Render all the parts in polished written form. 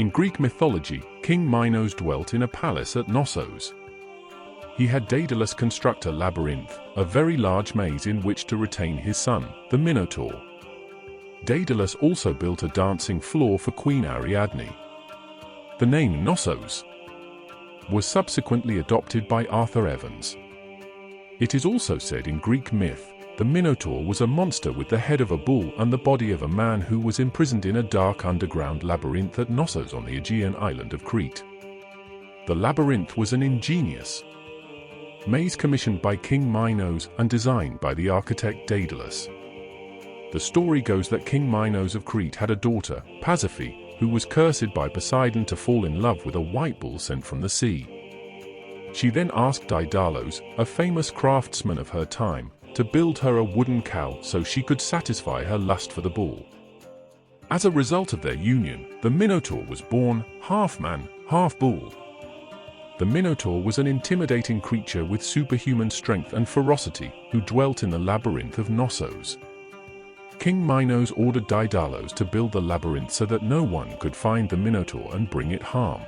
In Greek mythology, King Minos dwelt in a palace at Knossos. He had Daedalus construct a labyrinth, a very large maze in which to retain his son, the Minotaur. Daedalus also built a dancing floor for Queen Ariadne. The name Knossos was subsequently adopted by Arthur Evans. It is also said in Greek myth, the Minotaur was a monster with the head of a bull and the body of a man who was imprisoned in a dark underground labyrinth at Knossos on the Aegean island of Crete. The labyrinth was an ingenious maze commissioned by King Minos and designed by the architect Daedalus. The story goes that King Minos of Crete had a daughter, Pasiphae, who was cursed by Poseidon to fall in love with a white bull sent from the sea. She then asked Daidalos, a famous craftsman of her time, to build her a wooden cow so she could satisfy her lust for the bull. As a result of their union, the Minotaur was born, half man, half bull. The Minotaur was an intimidating creature with superhuman strength and ferocity, who dwelt in the labyrinth of Knossos. King Minos ordered Daidalos to build the labyrinth so that no one could find the Minotaur and bring it harm.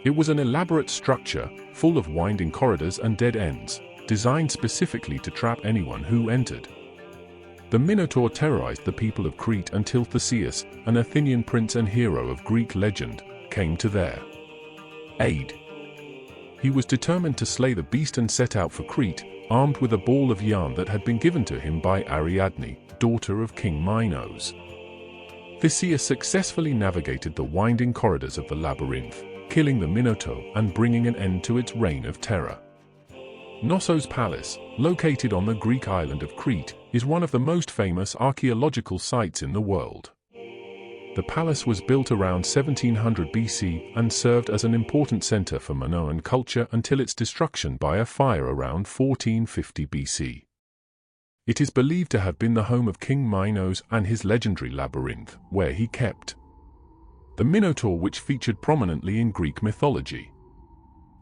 It was an elaborate structure, full of winding corridors and dead ends, designed specifically to trap anyone who entered. The Minotaur terrorized the people of Crete until Theseus, an Athenian prince and hero of Greek legend, came to their aid. He was determined to slay the beast and set out for Crete, armed with a ball of yarn that had been given to him by Ariadne, daughter of King Minos. Theseus successfully navigated the winding corridors of the labyrinth, killing the Minotaur and bringing an end to its reign of terror. Knossos Palace, located on the Greek island of Crete, is one of the most famous archaeological sites in the world. The palace was built around 1700 BC and served as an important center for Minoan culture until its destruction by a fire around 1450 BC. It is believed to have been the home of King Minos and his legendary labyrinth, where he kept the Minotaur, which featured prominently in Greek mythology.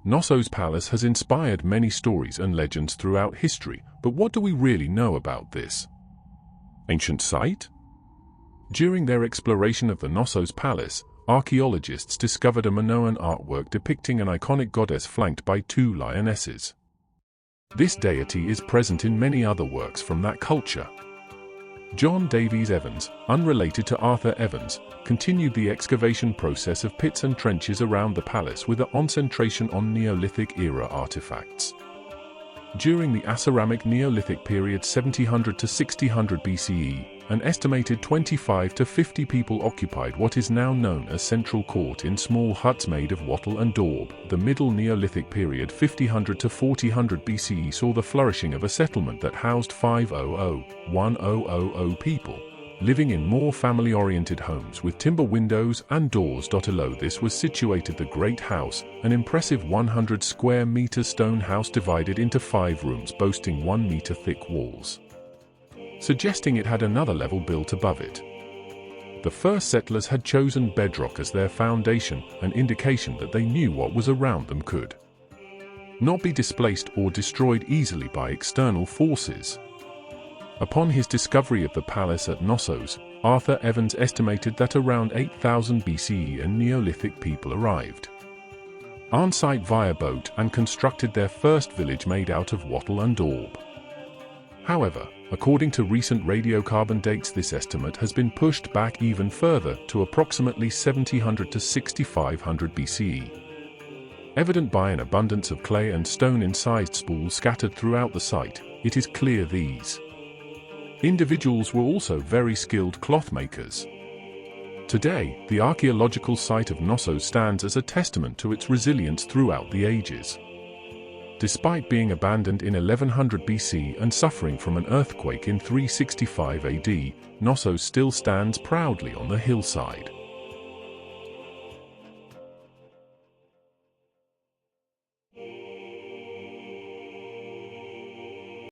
Knossos Palace has inspired many stories and legends throughout history, but what do we really know about this ancient site? During their exploration of the Knossos Palace, archaeologists discovered a Minoan artwork depicting an iconic goddess flanked by two lionesses. This deity is present in many other works from that culture. John Davies Evans, unrelated to Arthur Evans, continued the excavation process of pits and trenches around the palace with a concentration on Neolithic-era artifacts. During the Aceramic Neolithic period 1700 to 1600 BCE, an estimated 25 to 50 people occupied what is now known as Central Court in small huts made of wattle and daub. The Middle Neolithic period 5000 to 4000 BCE saw the flourishing of a settlement that housed 500 people, living in more family-oriented homes with timber windows and doors. Below this was situated the Great House, an impressive 100 square meter stone house divided into 5 rooms boasting 1 meter thick walls, suggesting it had another level built above it. The first settlers had chosen bedrock as their foundation, an indication that they knew what was around them could not be displaced or destroyed easily by external forces. Upon his discovery of the palace at Knossos, Arthur Evans estimated that around 8000 BCE a Neolithic people arrived on site via boat and constructed their first village made out of wattle and daub. However, according to recent radiocarbon dates, this estimate has been pushed back even further to approximately 1700 to 6500 BCE. Evident by an abundance of clay and stone-incised spools scattered throughout the site, it is clear these individuals were also very skilled cloth makers. Today, the archaeological site of Knossos stands as a testament to its resilience throughout the ages. Despite being abandoned in 1100 BC and suffering from an earthquake in 365 AD, Knossos still stands proudly on the hillside.